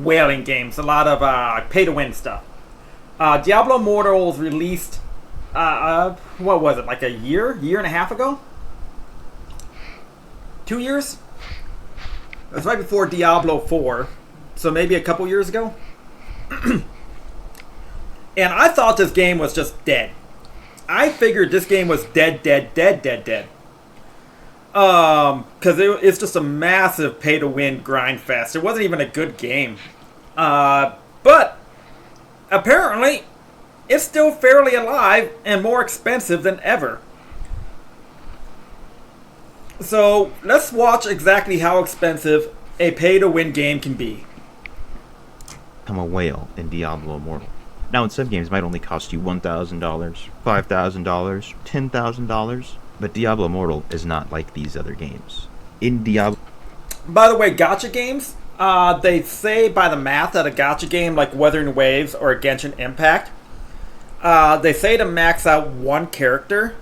whaling games, a lot of pay-to-win stuff. Diablo Immortal was released, what was it, like a year and a half ago? 2 years? It was right before Diablo 4, so maybe a couple years ago. And I thought this game was just dead. I figured this game was dead. Because it's just a massive pay-to-win grind fest. It wasn't even a good game. But apparently, it's still fairly alive and more expensive than ever. So, let's watch exactly how expensive a pay-to-win game can be. I'm a whale in Diablo Immortal. Now, in some games, it might only cost you $1,000, $5,000, $10,000, but Diablo Immortal is not like these other games. In Diablo... By the way, gacha games, they say by the math that a gacha game like Wuthering Waves or Genshin Impact, they say to max out one character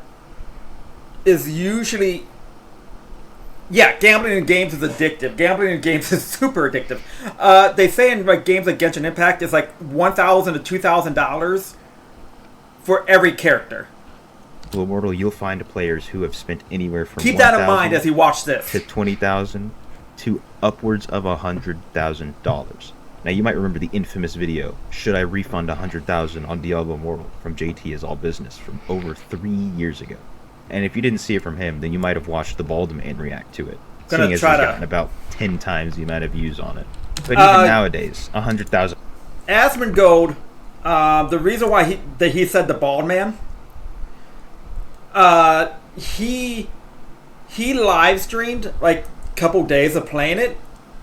is usually... Yeah, gambling in games is addictive. Gambling in games is super addictive. They say in like games like Genshin Impact, it's like $1,000 to $2,000 for every character. Immortal, you'll find players who have spent anywhere from keep that in mind as you watch this to $20,000 to upwards of $100,000. Now, you might remember the infamous video, "Should I refund $100,000 on Diablo Immortal?" from JT is All Business from over 3 years ago. And if you didn't see it from him, then you might have watched the Bald Man react to it. Seeing as he's gotten about 10 times the amount of views on it. But even nowadays, 100,000. Asmongold, the reason why he said the Bald Man, he live streamed like a couple days of playing it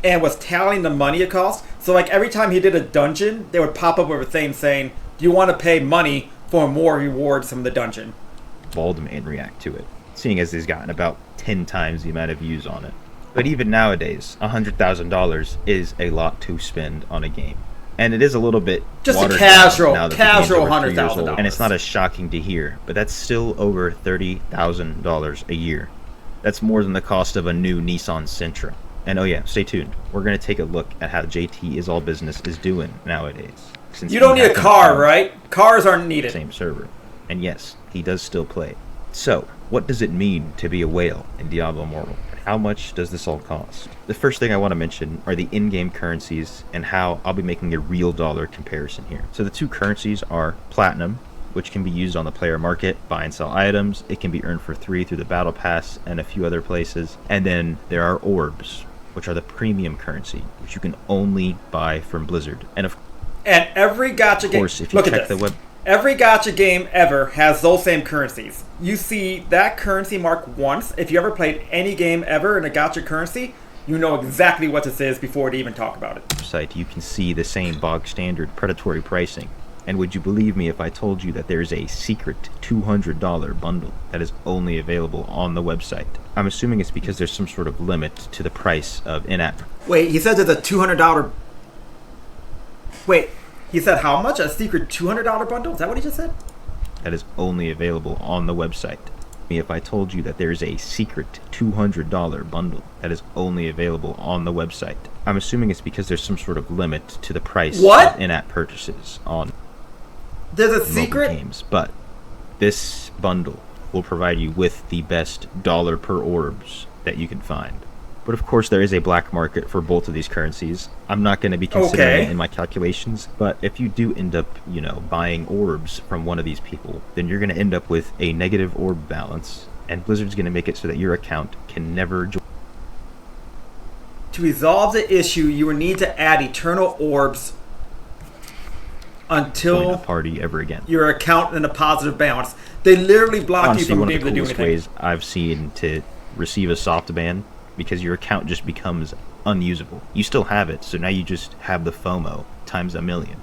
and was tallying the money it cost. So like every time he did a dungeon, they would pop up with a thing saying, "Do you want to pay money for more rewards from the dungeon?" Bald Man react to it, seeing as he's gotten about 10 times the amount of views on it. But even nowadays, $100,000 is a lot to spend on a game. And it is a little bit just a casual $100,000. And it's not as shocking to hear, but that's still over $30,000 a year. That's more than the cost of a new Nissan Sentra. And oh yeah, stay tuned. We're going to take a look at how JT is All Business is doing nowadays. Since you don't need a car, right? Cars aren't needed. Same server. And yes, he does still play. So, what does it mean to be a whale in Diablo Immortal? And how much does this all cost? The first thing I want to mention are the in-game currencies and how I'll be making a real dollar comparison here. So the two currencies are Platinum, which can be used on the player market, buy and sell items. It can be earned for 3 through the Battle Pass and a few other places. And then there are Orbs, which are the premium currency, which you can only buy from Blizzard. And every gacha game... Of course, if you check the web... Every gacha game ever has those same currencies. You see that currency mark once. If you ever played any game ever in a gacha currency, you know exactly what this is before they even talk about it. Site, you can see the same bog standard predatory pricing. And would you believe me if I told you that there's a secret $200 bundle that is only available on the website? I'm assuming it's because there's some sort of limit to the price of in-app. Wait, he said there's a $200... Wait... He said how much? A secret $200 bundle? Is that what he just said? That is only available on the website. If I told you that there's a secret $200 bundle that is only available on the website, I'm assuming it's because there's some sort of limit to the price of in-app purchases on there's a secret games. But this bundle will provide you with the best dollar per orbs that you can find. But of course, there is a black market for both of these currencies. I'm not going to be considering it in my calculations, but if you do end up, buying orbs from one of these people, then you're going to end up with a negative orb balance, and Blizzard's going to make it so that your account can never join. To resolve the issue, you will need to add eternal orbs until join the party ever again. Your account in a positive balance. They literally block you from being able to do anything. One of the coolest ways I've seen to receive a soft ban, because your account just becomes unusable. You still have it, so now you just have the FOMO times a million.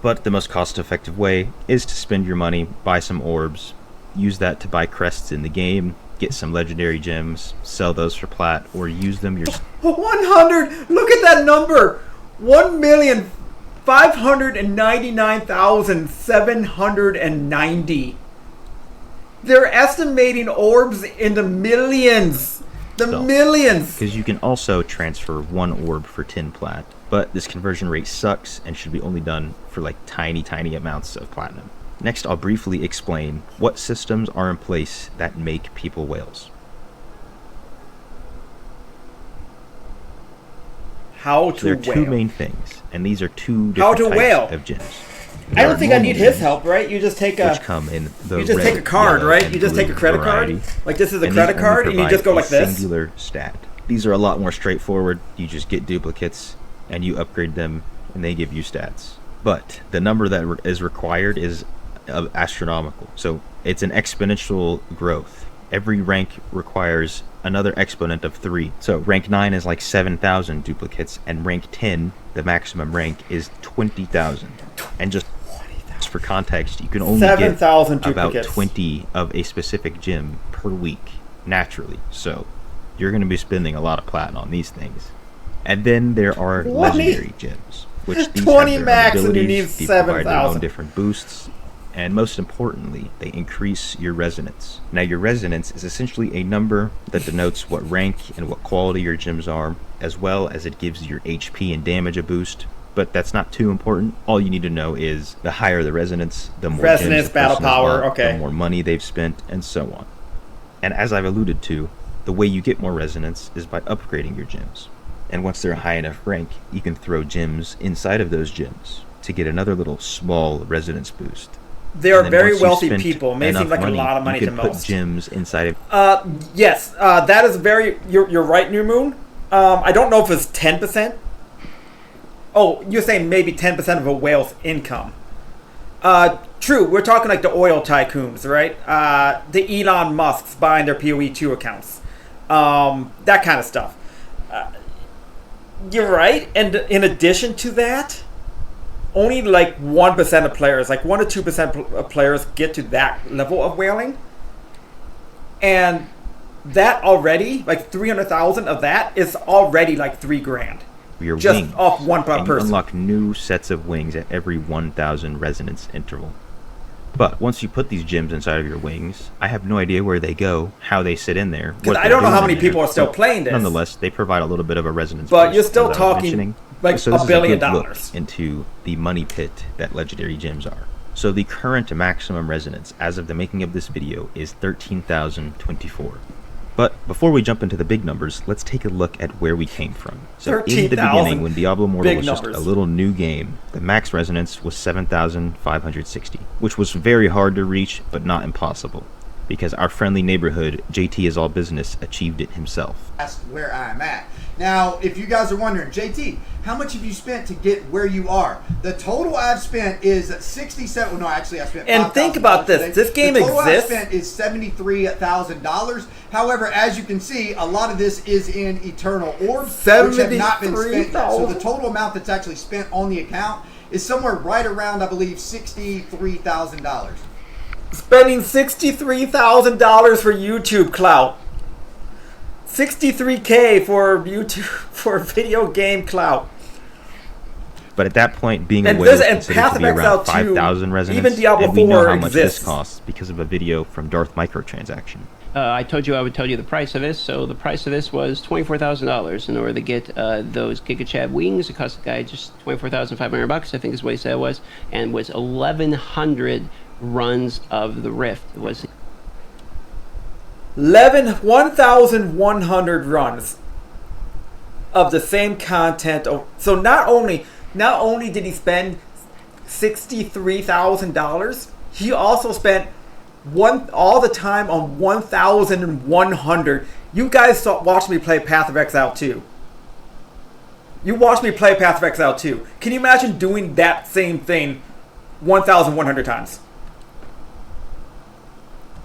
But the most cost-effective way is to spend your money, buy some orbs, use that to buy crests in the game, get some legendary gems, sell those for plat, or use them yourself. 100! Look at that number! 1,599,790. They're estimating orbs in the millions. Millions! Because you can also transfer one orb for 10 plat, but this conversion rate sucks and should be only done for like tiny amounts of platinum. Next, I'll briefly explain what systems are in place that make people whales. How to There are whale. two main things, and these are two How different to whale. types of gems. I There don't are think I normal need his gems, help, right? You just take a which come in the you just red, take a card, yellow, right? and You just take a blue credit variety, card. Like this is a and credit these only card, and you provide just go a like this. singular stat. These are a lot more straightforward. You just get duplicates, and you upgrade them, and they give you stats. But the number that is required is astronomical. So it's an exponential growth. Every rank requires another exponent of 3. So rank 9 is like 7,000 duplicates, and rank 10, the maximum rank, is 20,000. And just for context, you can only get 7,000 about duplicates. 20 of a specific gem per week, naturally. So you're going to be spending a lot of platinum on these things. And then there are 20? legendary gems, which these 20 have their max own and you abilities, need they provide their own 7,000. different boosts, and most importantly, they increase your resonance. Now, your resonance is essentially a number that denotes what rank and what quality your gems are, as well as it gives your HP and damage a boost. But that's not too important. All you need to know is the higher the resonance, the more Resonance, gems the battle person has power, bought, okay. the more money they've spent, and so on. And as I've alluded to, the way you get more resonance is by upgrading your gems. And once they're a high enough rank, you can throw gems inside of those gems to get another little small resonance boost. They are And then very once you've wealthy spent people. It may seem enough like a lot of money you to can put most. gems inside of. Yes, that is very. You're right, New Moon. I don't know if it's 10%. Oh, you're saying maybe 10% of a whale's income. True. We're talking like the oil tycoons, right? The Elon Musks buying their PoE2 accounts, that kind of stuff. You're right. And in addition to that, only like 1% of players, like 1 to 2% of players, get to that level of whaling. And that already, like 300,000 of that is already like $3,000 Your just wings, off one and you person. unlock new sets of wings at every 1,000 resonance interval. But once you put these gems inside of your wings, I have no idea where they go, how they sit in there. Because what I don't know they're how doing many in there. people are still But playing this. Nonetheless, they provide a little bit of a resonance But boost, you're still as I was talking mentioning. like So $1 this is billion. good look into the money pit that legendary gems are. So the current maximum resonance as of the making of this video is 13,024. But before we jump into the big numbers, let's take a look at where we came from. So in the 13,000 beginning, when Diablo Immortal big was just numbers. a little new game, the max resonance was 7,560, which was very hard to reach, but not impossible, because our friendly neighborhood, JT is all business, achieved it himself. That's where I'm at. Now, if you guys are wondering, JT, how much have you spent to get where you are? The total I've spent is 67. Well, no, actually, I spent. And think about this. today. This game the total exists. I've spent is $73,000. However, as you can see, a lot of this is in eternal orbs, which have not been spent yet. So the total amount that's actually spent on the account is somewhere right around, I believe, $63,000. Spending $63,000 for YouTube clout. $63K for YouTube for video game clout. But at that point, being And a whale is this- and considered Path to of be around Exile 2, 5,000 resonance, even Diablo and we know 4 how much exists. this costs because of a video from Darth Microtransaction. I told you I would tell you the price of this. So the price of this was $24,000 in order to get those GigaChad wings. It cost the guy just $24,500, I think is what he said it was, and was 1,100 runs of the Rift. It was 1,100 runs of the same content. So not only did he spend $63,000, he also spent all the time on 1,100. You guys watched me play Path of Exile 2. You watched me play Path of Exile 2. Can you imagine doing that same thing 1,100 times?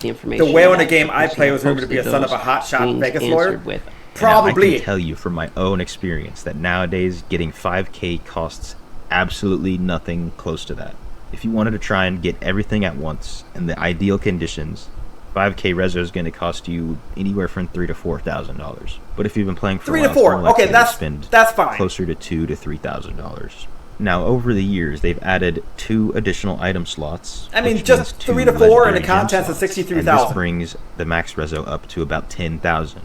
the information. The whale in a that game I person play was rumored to be a posted son of a those hotshot wings Vegas answered lawyer. with. Now, I Probably. can tell you from my own experience that nowadays getting 5K costs absolutely nothing close to that. If you wanted to try and get everything at once in the ideal conditions, 5K reso is going to cost you anywhere from $3,000 to $4,000. But if you've been playing for $3,000 a to while, $4,000. it's more likely Okay, to spend that's fine. closer to $2,000 to $3,000. Now, over the years, they've added 2 additional item slots. I mean, which just means 2 3 to 4 and the legendary gem contents of slots, 63,000. And this brings the max reso up to about 10,000.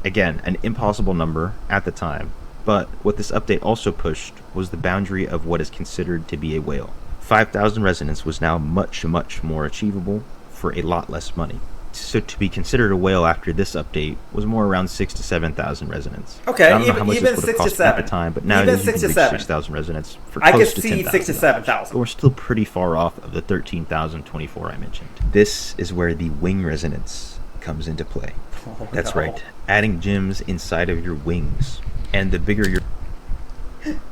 Again, an impossible number at the time, But what this update also pushed was the boundary of what is considered to be a whale. 5,000 resonance was now much, much more achievable for a lot less money. So to be considered a whale after this update was more around 6,000 to 7,000 resonance. Okay, I don't know how much even this would 6 have to cost at 7. the time, but nowadays you can reach 6,000 resonance for I close could to see 10,000. 6 to 7,000. But we're still pretty far off of the 13,024 I mentioned. This is where the wing resonance comes into play. Oh, That's no. right, adding gems inside of your wings. And the bigger your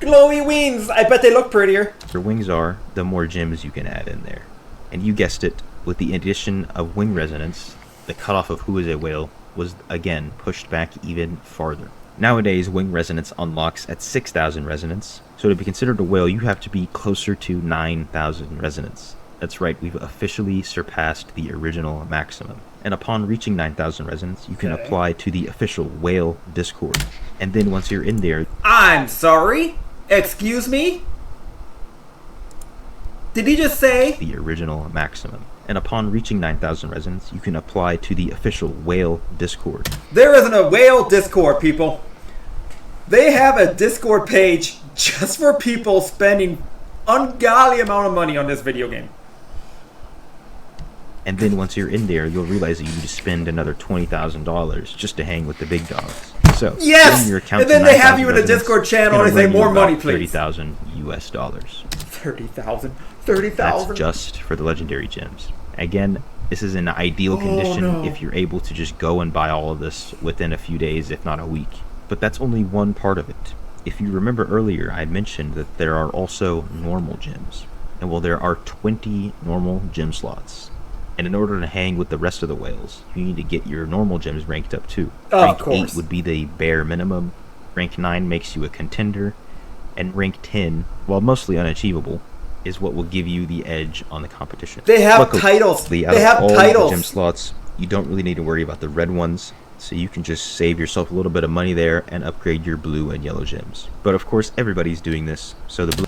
Glowy wings! I bet they look prettier. wings are, the more gems you can add in there. And you guessed it, with the addition of wing resonance, the cutoff of who is a whale was again pushed back even farther. Nowadays, wing resonance unlocks at 6,000 resonance, so to be considered a whale, you have to be closer to 9,000 resonance. That's right, we've officially surpassed the original maximum. And upon reaching 9,000 resonance, you can apply to the official whale Discord. And then once you're in there, I'm sorry? Excuse me? Did he just say? the original maximum. And upon reaching 9,000 resonance, you can apply to the official whale Discord. There isn't a whale Discord, people. They have a Discord page just for people spending ungodly amount of money on this video game. And then once you're in there, you'll realize that you need to spend another $20,000 just to hang with the big dogs. So, Yes! getting your account And then to they have 9,000 you in a resonance Discord channel is gonna and they say, run you "More about money, please." 30,000 US dollars. 30,000. That's 30,000. just for the legendary gems. Again, this is an ideal condition no. if you're able to just go and buy all of this within a few days, if not a week. But that's only one part of it. If you remember earlier, I mentioned that there are also normal gems. And well, there are 20 normal gem slots. And in order to hang with the rest of the whales, you need to get your normal gems ranked up too. Of Rank course. 8 would be the bare minimum. Rank 9 makes you a contender. And rank 10, while mostly unachievable, is what will give you the edge on the competition. They have Luckily, titles. out They of have all titles. the gem slots, you don't really need to worry about the red ones, so you can just save yourself a little bit of money there and upgrade your blue and yellow gems. But of course, everybody's doing this, so the blue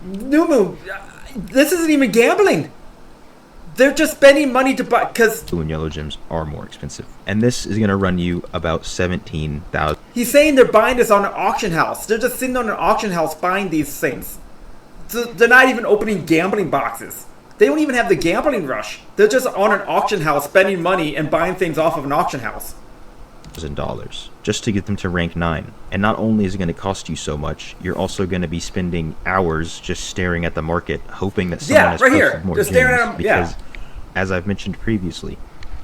Numu, this isn't even gambling. They're just spending money to buy, because and yellow gems are more expensive. And this is going to run you about 17,000. he's saying they're buying this on an auction house. They're just sitting on an auction house buying these things. So they're not even opening gambling boxes. They don't even have the gambling rush. They're just on an auction house spending money and buying things off of an auction house. $1,000 just to get them to rank 9. And not only is it going to cost you so much, you're also going to be spending hours just staring at the market, hoping that someone Yeah, has right posted here. more Just gems. staring at 'em, yeah. Because, as I've mentioned previously,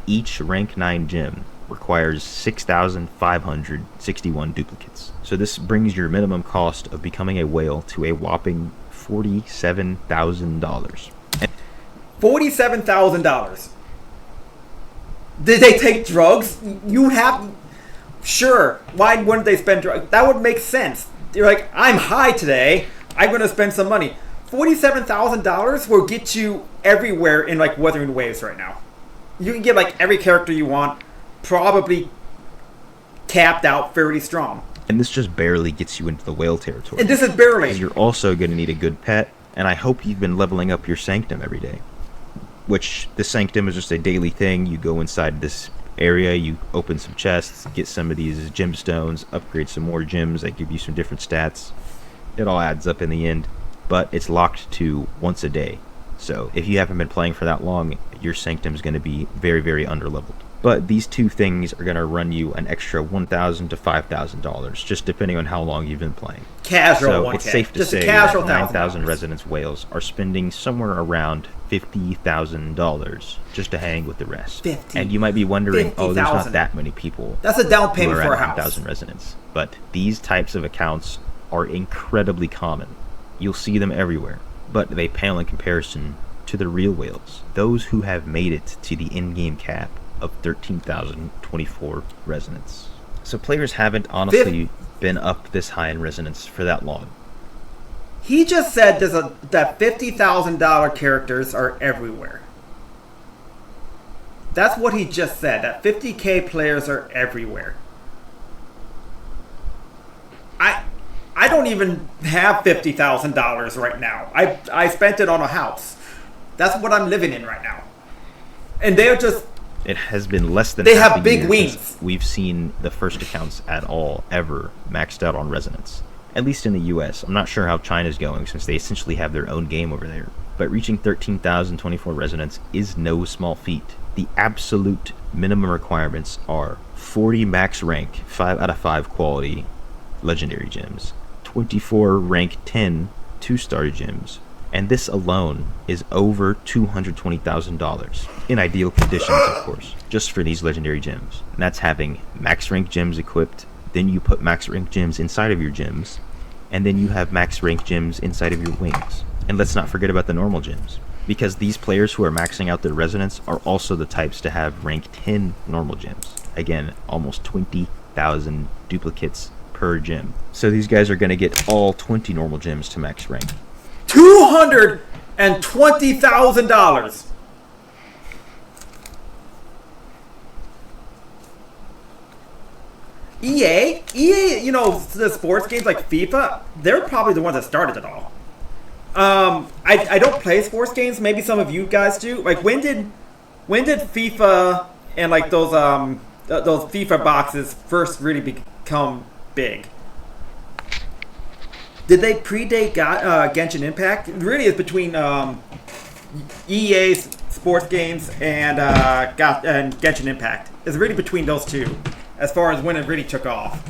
each rank 9 gem requires 6,561 duplicates. So this brings your minimum cost of becoming a whale to a whopping $47,000. $47,000. Did they take drugs? You have... Sure. Why wouldn't they spend drugs? That would make sense. You're like, I'm high today. I'm going to spend some money. $47,000 will get you everywhere in, like, Wuthering Waves right now. You can get, like, every character you want. Probably capped out fairly strong. And this just barely gets you into the whale territory. And this is barely... You're also going to need a good pet, and I hope you've been leveling up your sanctum every day. Which, the sanctum is just a daily thing. You go inside this area, you open some chests, get some of these gemstones, upgrade some more gems that give you some different stats. It all adds up in the end, but it's locked to once a day. So, if you haven't been playing for that long, your sanctum is going to be very, very underleveled. But these two things are going to run you an extra $1,000 to $5,000, just depending on how long you've been playing. Casual So 1K. it's safe to Just a say casual that 9,000 $1,000. residence whales are spending somewhere around $50,000 just to hang with the rest. 50. And you might be wondering, oh, there's 50,000. not that many people That's a down who payment are for a at house. 9,000 residents. But these types of accounts are incredibly common. You'll see them everywhere, but they pale in comparison to the real whales, those who have made it to the in-game cap of 13,024 resonance. So players haven't honestly been up this high in resonance for that long. He just said that $50,000 characters are everywhere. That's what he just said, that 50K players are everywhere. I don't even have $50,000 right now. I spent it on a house. That's what I'm living in right now. And they're just It has been less than They half have a big year wings. since we've seen the first accounts at all ever maxed out on resonance. At least in the US. I'm not sure how China's going since they essentially have their own game over there. But reaching 13,024 resonance is no small feat. The absolute minimum requirements are 40 max rank 5 out of 5 quality legendary gems, 24 rank 10 2-star gems, and this alone is over $220,000 in ideal conditions, of course, just for these legendary gems. And that's having max rank gems equipped, then you put max rank gems inside of your gems, and then you have max rank gems inside of your wings. And let's not forget about the normal gems, because these players who are maxing out their resonance are also the types to have rank 10 normal gems. Again, almost 20,000 duplicates per gem. So these guys are going to get all 20 normal gems to max rank. $220,000. EA, you know, the sports games like FIFA, they're probably the ones that started it all. I don't play sports games. Maybe some of you guys do. Like, when did FIFA and like those FIFA boxes first really become big? Did they predate Genshin Impact? It really is between EA's sports games and Genshin Impact. It's really between those two, as far as when it really took off.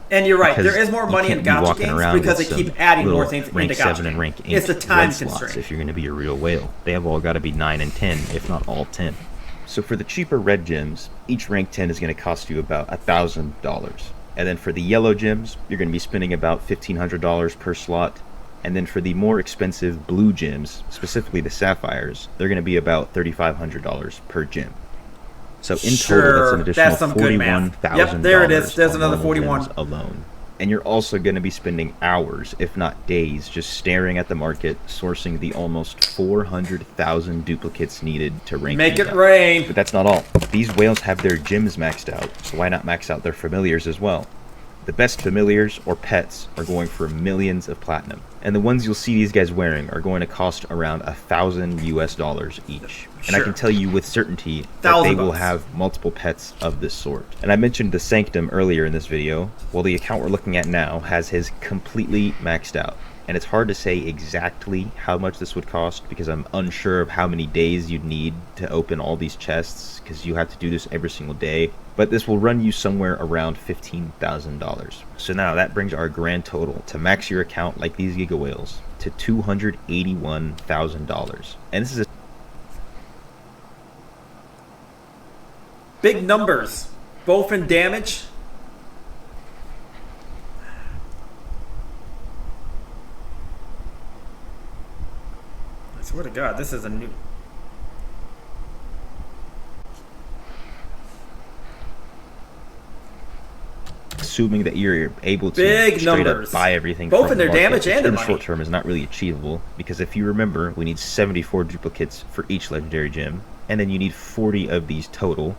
And you're right, there is more money in gacha games because they keep adding more things into gacha and rank games. It's the time red slots constraint. if you're going to be a real whale. They have all got to be 9 and 10, if not all 10. So for the cheaper red gems, each rank 10 is going to cost you about $1,000. And then for the yellow gems, you're going to be spending about $1,500 per slot. And then for the more expensive blue gems, specifically the sapphires, they're going to be about $3,500 per gem. So in total, that's an additional $41,000. Yep, there it is. There's another 41 alone. And you're also going to be spending hours, if not days, just staring at the market, sourcing the almost 400,000 duplicates needed to rank. Make it rain. But that's not all. These whales have their gems maxed out, so why not max out their familiars as well? The best familiars or pets are going for millions of platinum, and the ones you'll see these guys wearing are going to cost around $1,000 each. And I can tell you with certainty that they will have multiple pets of this sort. And I mentioned the Sanctum earlier in this video. Well, the account we're looking at now has his completely maxed out. And it's hard to say exactly how much this would cost because I'm unsure of how many days you'd need to open all these chests because you have to do this every single day. But this will run you somewhere around $15,000. So now that brings our grand total to max your account like these Giga Whales to $281,000. And this is a big numbers, both in damage. I swear to God, this is a new. assuming that you're able to big straight numbers. up buy everything both from in their the market, damage and in the the money. short term is not really achievable because if you remember, we need 74 duplicates for each legendary gem, and then you need 40 of these total,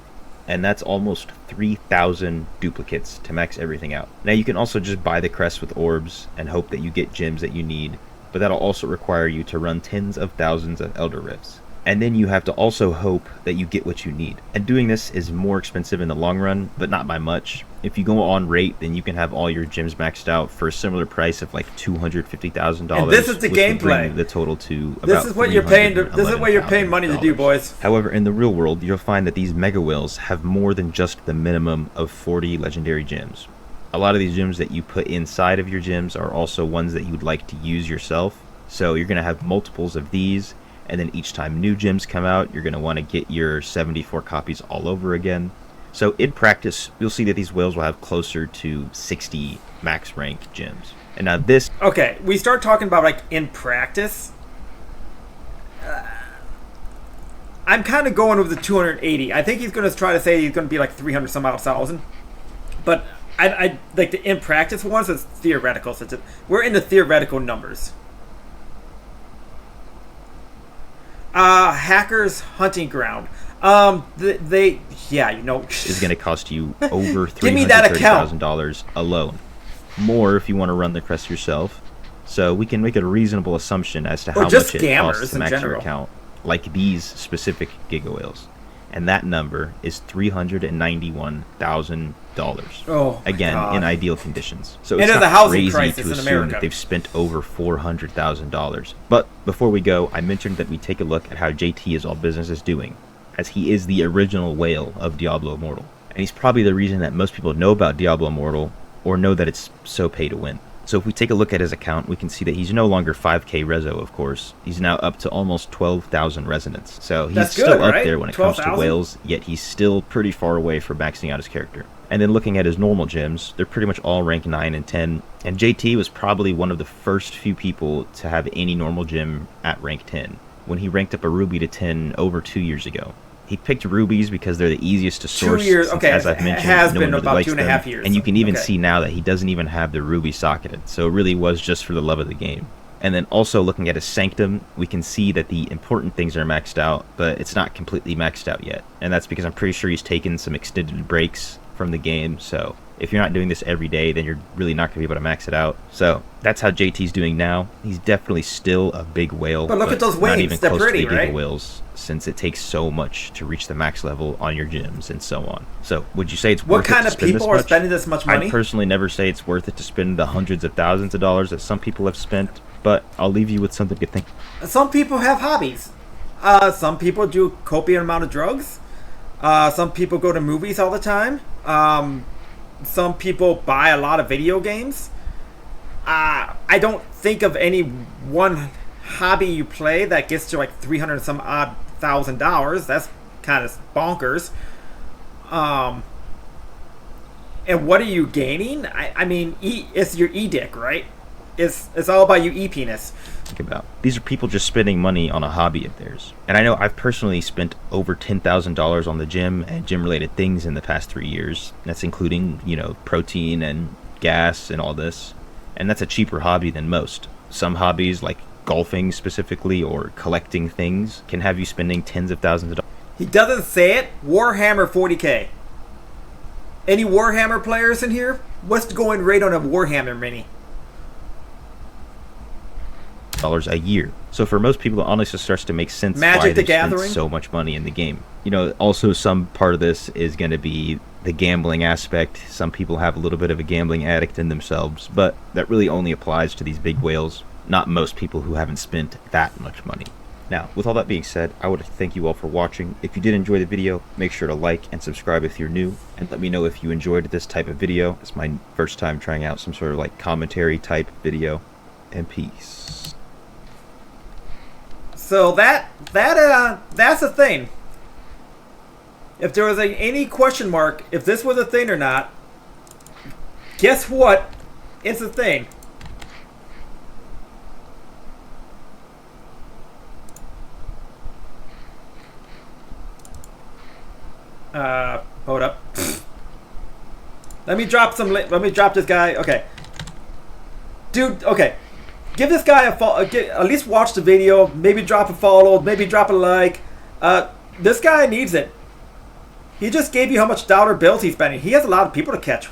and that's almost 3,000 duplicates to max everything out. Now you can also just buy the crest with orbs and hope that you get gems that you need, but that'll also require you to run tens of thousands of Elder Rifts. And then you have to also hope that you get what you need. And doing this is more expensive in the long run, but not by much. If you go on rate, then you can have all your gems maxed out for a similar price of like $250,000. And this is the which would bring gameplay. The total to about This is what you're paying. This is what you're paying money to do, boys. However, in the real world, you'll find that these mega whales have more than just the minimum of 40 legendary gems. A lot of these gems that you put inside of your gems are also ones that you'd like to use yourself. So you're going to have multiples of these. And then each time new gems come out, you're going to want to get your 74 copies all over again. So in practice, you'll see that these whales will have closer to 60 max rank gems. And now this... Okay, we start talking about like in practice. I'm kind of going with the 280. I think he's going to try to say he's going to be like 300 some odd thousand. But I like the in practice ones, it's theoretical. So we're in the theoretical numbers. Hackers Hunting Ground. Is going to cost you over Give me that account. $330,000 alone. more if you want to run the crest yourself. So we can make a reasonable assumption as to how just much it costs scammers to in max your general. account, like these specific Giga Whales. And that number is $391,000. Oh, my again, God. in ideal conditions. So And it's there's not a housing crazy crisis to in assume America. that they've spent over $400,000. But before we go, I mentioned that we take a look at how JT is all business is doing, as he is the original whale of Diablo Immortal. And he's probably the reason that most people know about Diablo Immortal, or know that it's so pay to win. So if we take a look at his account, we can see that he's no longer 5k reso, of course. He's now up to almost 12,000 resonance. So he's That's still good, up right? there when it comes to 12,000? whales, yet he's still pretty far away from maxing out his character. And then looking at his normal gems, they're pretty much all rank 9 and 10. And JT was probably one of the first few people to have any normal gem at rank 10, when he ranked up a ruby to 10 over 2 years ago. He picked rubies because they're the easiest to source. 2 years, since, okay, as I've it mentioned, has no been one really about likes 2.5 them. years. And you can even Okay. see now that he doesn't even have the ruby socketed. So it really was just for the love of the game. And then also looking at his Sanctum, we can see that the important things are maxed out, but it's not completely maxed out yet. And that's because I'm pretty sure he's taken some extended breaks from the game. So if you're not doing this every day, then you're really not going to be able to max it out. So that's how JT's doing now. He's definitely still a big whale. But look at those not wings. even They're close pretty, to the Giga right? whales, since it takes so much to reach the max level on your gyms and so on. So would you say it's What worth kind it to of spend people this are much? spending this much money? I'd personally never say it's worth it to spend the hundreds of thousands of dollars that some people have spent, but I'll leave you with something to think. Some people have hobbies. Some people do copious amount of drugs. Some people go to movies all the time. Some people buy a lot of video games. I don't think of any one hobby you play that gets to like 300 some odd $1,000. That's kind of bonkers. And what are you gaining? I mean, it's your e-dick, right? It's all about you e-penis. Think about. These are people just spending money on a hobby of theirs. And I know I've personally spent over $10,000 on the gym and gym related things in the past 3 years. That's including, protein and gas and all this. And that's a cheaper hobby than most. Some hobbies, like golfing specifically or collecting things, can have you spending tens of thousands of dollars. He doesn't say it. Warhammer 40k. Any Warhammer players in here? What's the going rate on a Warhammer mini? A year. So for most people, it honestly starts to make sense Magic why the they spend Gathering? so much money in the game. Also some part of this is going to be the gambling aspect. Some people have a little bit of a gambling addict in themselves, but that really only applies to these big whales, not most people who haven't spent that much money. Now, with all that being said, I would thank you all for watching. If you did enjoy the video, make sure to like and subscribe if you're new, and let me know if you enjoyed this type of video. It's my first time trying out some sort of like commentary type video, and peace. So that's the thing. If there was any question mark if this was a thing or not, guess what? It's a thing. Hold up. Let me drop this guy. Okay. Dude, okay. Give this guy a follow. At least watch the video. Maybe drop a follow. Maybe drop a like. This guy needs it. He just gave you how much dollar bills he's spending. He has a lot of people to catch.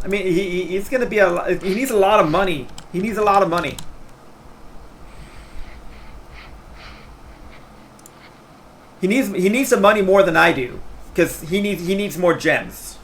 I mean, he's gonna be he needs a lot of money. He needs a lot of money. He needs the money more than I do, because he needs more gems.